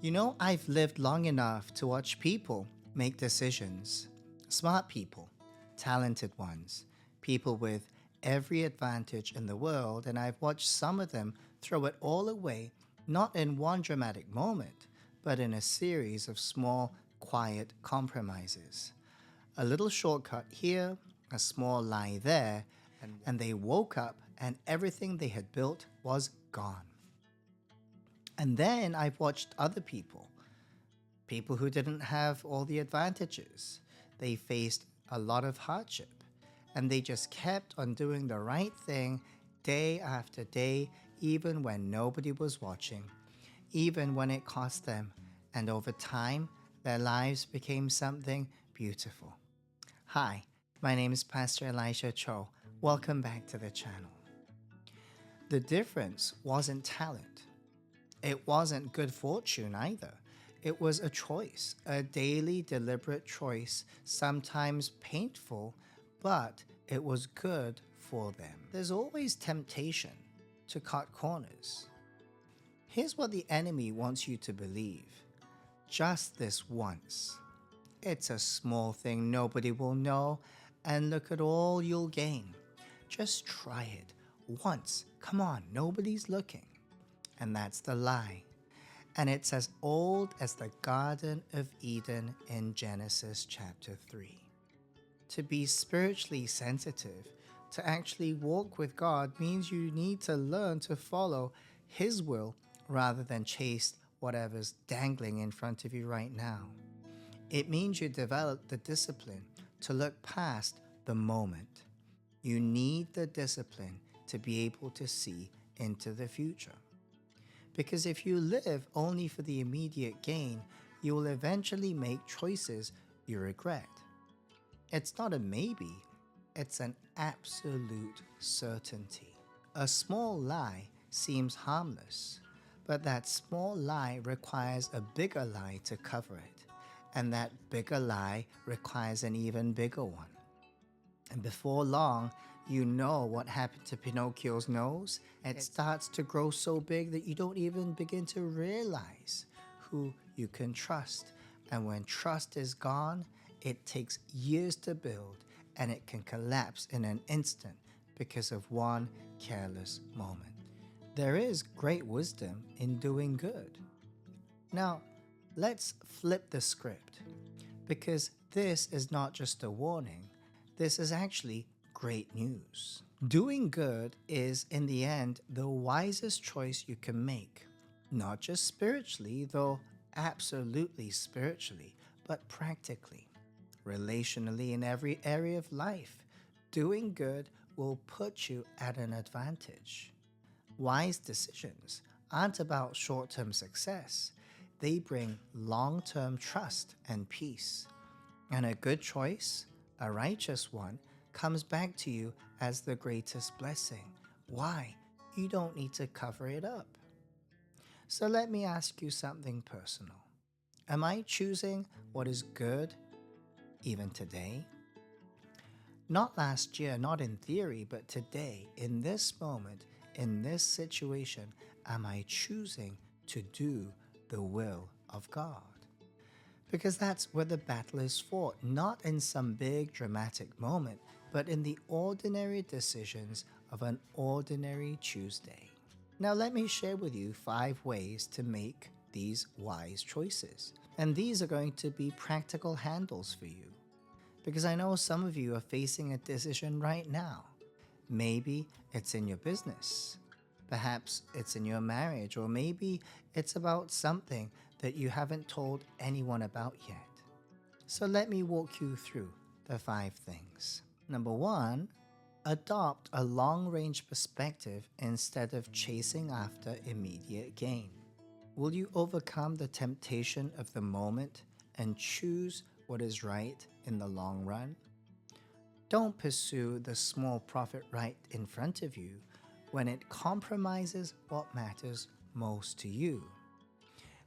I've lived long enough to watch people make decisions. Smart people, talented ones, people with every advantage in the world, and I've watched some of them throw it all away, not in one dramatic moment, but in a series of small, quiet compromises. A little shortcut here, a small lie there, and they woke up and everything they had built was gone. And then I've watched other people who didn't have all the advantages. They faced a lot of hardship, and they just kept on doing the right thing day after day, even when nobody was watching, even when it cost them. And over time, their lives became something beautiful. Hi, my name is Pastor Elisha Cho. Welcome back to the channel. The difference wasn't talent. It wasn't good fortune either. It was a choice, a daily deliberate choice, sometimes painful, but it was good for them. There's always temptation to cut corners. Here's what the enemy wants you to believe. Just this once. It's a small thing nobody will know, and look at all you'll gain. Just try it once. Come on, nobody's looking. And that's the lie. And it's as old as the Garden of Eden in Genesis chapter 3. To be spiritually sensitive, to actually walk with God, means you need to learn to follow His will rather than chase whatever's dangling in front of you right now. It means you develop the discipline to look past the moment. You need the discipline to be able to see into the future. Because if you live only for the immediate gain, you will eventually make choices you regret. It's not a maybe, it's an absolute certainty. A small lie seems harmless, but that small lie requires a bigger lie to cover it, and that bigger lie requires an even bigger one. And before long, you know what happened to Pinocchio's nose. It starts to grow so big that you don't even begin to realize who you can trust. And when trust is gone, it takes years to build, and it can collapse in an instant because of one careless moment. There is great wisdom in doing good. Now, let's flip the script, because this is not just a warning. This is actually great news. Doing good is, in the end, the wisest choice you can make. Not just spiritually, though absolutely spiritually, but practically, relationally, in every area of life. Doing good will put you at an advantage. Wise decisions aren't about short-term success. They bring long-term trust and peace. And a good choice, a righteous one, comes back to you as the greatest blessing. Why? You don't need to cover it up. So let me ask you something personal. Am I choosing what is good even today? Not last year, not in theory, but today, in this moment, in this situation, am I choosing to do the will of God? Because that's where the battle is fought, not in some big dramatic moment, but in the ordinary decisions of an ordinary Tuesday. Now let me share with you 5 ways to make these wise choices. And these are going to be practical handles for you. Because I know some of you are facing a decision right now. Maybe it's in your business. Perhaps it's in your marriage, or maybe it's about something that you haven't told anyone about yet. So let me walk you through the 5 things. Number 1, adopt a long-range perspective instead of chasing after immediate gain. Will you overcome the temptation of the moment and choose what is right in the long run? Don't pursue the small profit right in front of you when it compromises what matters most to you.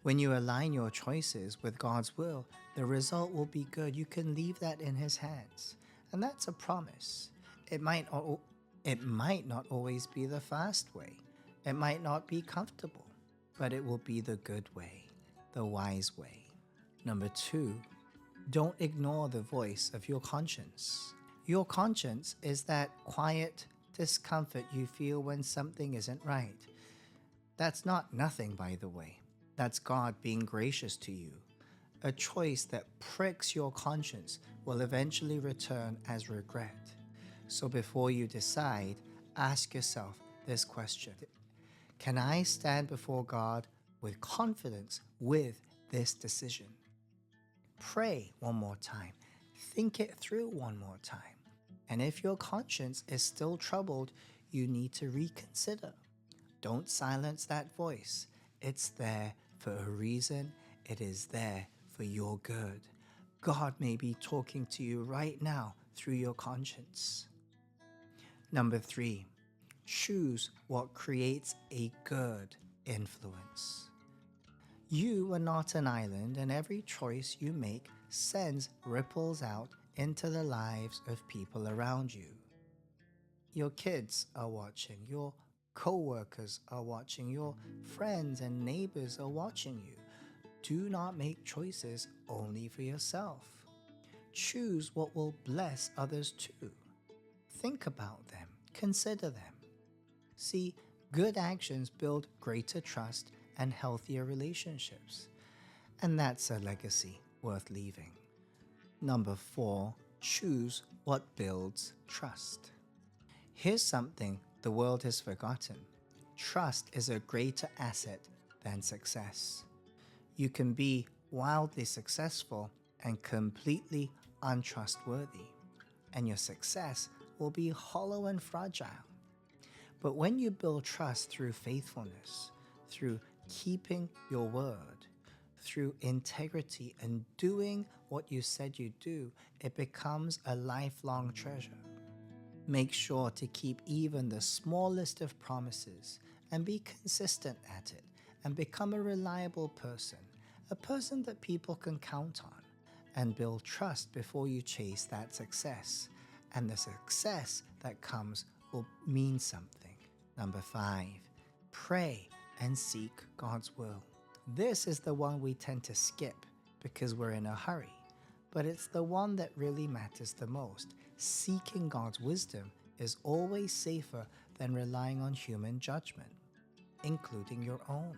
When you align your choices with God's will, the result will be good. You can leave that in His hands. And that's a promise. It might not always be the fast way. It might not be comfortable, but it will be the good way. the wise way. Number 2, don't ignore the voice of your conscience. Your conscience is that quiet discomfort you feel when something isn't right. That's not nothing, by the way. That's God being gracious to you. A choice that pricks your conscience will eventually return as regret. So before you decide, ask yourself this question: can I stand before God with confidence with this decision? Pray one more time. Think it through one more time. And if your conscience is still troubled, you need to reconsider. Don't silence that voice. It's there for a reason. It is there for your good. God may be talking to you right now through your conscience. Number 3, choose what creates a good influence. You are not an island, and every choice you make sends ripples out into the lives of people around you. Your kids are watching, your co-workers are watching, your friends and neighbors are watching you. Do not make choices only for yourself. Choose what will bless others too. Think about them, consider them. See, good actions build greater trust and healthier relationships. And that's a legacy worth leaving. Number 4, choose what builds trust. Here's something the world has forgotten. Trust is a greater asset than success. You can be wildly successful and completely untrustworthy, and your success will be hollow and fragile. But when you build trust through faithfulness, through keeping your word, through integrity and doing what you said you'd do, it becomes a lifelong treasure. Make sure to keep even the smallest of promises and be consistent at it and become a reliable person, a person that people can count on, and build trust before you chase that success. And the success that comes will mean something. Number 5, pray and seek God's will. This is the one we tend to skip because we're in a hurry, but it's the one that really matters the most. Seeking God's wisdom is always safer than relying on human judgment, including your own.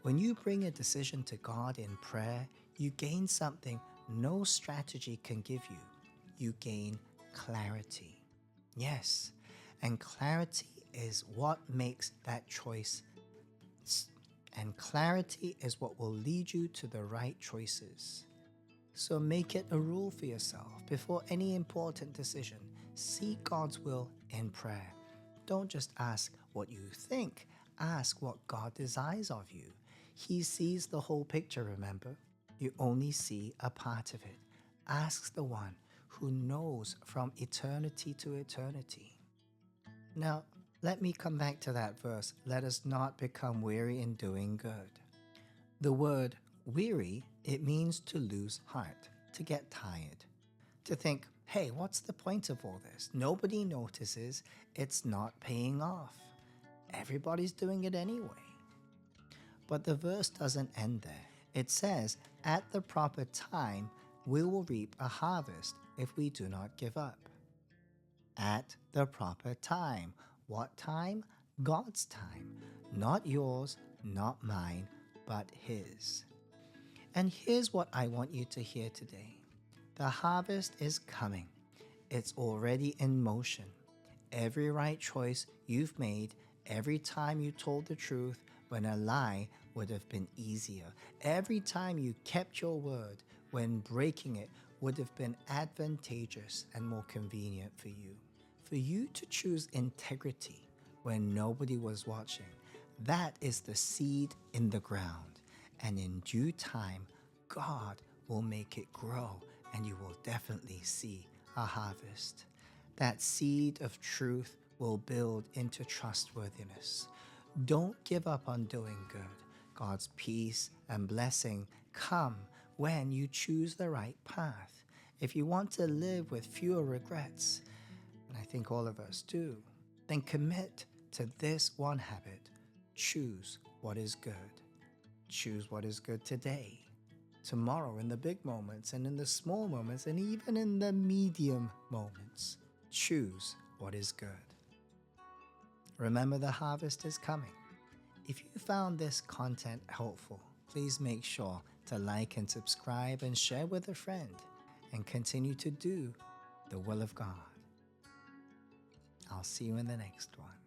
When you bring a decision to God in prayer, you gain something no strategy can give you. You gain clarity. Yes, and clarity is what makes that choice. And clarity is what will lead you to the right choices. So make it a rule for yourself. Before any important decision, seek God's will in prayer. Don't just ask what you think, ask what God desires of you. He sees the whole picture, remember? You only see a part of it. Ask the one who knows from eternity to eternity. Now, let me come back to that verse. Let us not become weary in doing good. The word weary, it means to lose heart, to get tired, to think, hey, what's the point of all this? Nobody notices, it's not paying off. Everybody's doing it anyway. But the verse doesn't end there. It says, at the proper time, we will reap a harvest if we do not give up. At the proper time. What time? God's time. Not yours, not mine, but His. And here's what I want you to hear today. The harvest is coming. It's already in motion. Every right choice you've made, every time you told the truth when a lie would have been easier, every time you kept your word when breaking it would have been advantageous and more convenient for you. For you to choose integrity when nobody was watching, that is the seed in the ground. And in due time, God will make it grow and you will definitely see a harvest. That seed of truth will build into trustworthiness. Don't give up on doing good. God's peace and blessing come when you choose the right path. If you want to live with fewer regrets, and I think all of us do, then commit to this one habit. Choose what is good. Choose what is good today, tomorrow, in the big moments, and in the small moments, and even in the medium moments. Choose what is good. Remember, the harvest is coming. If you found this content helpful, please make sure to like and subscribe and share with a friend, and continue to do the will of God. I'll see you in the next one.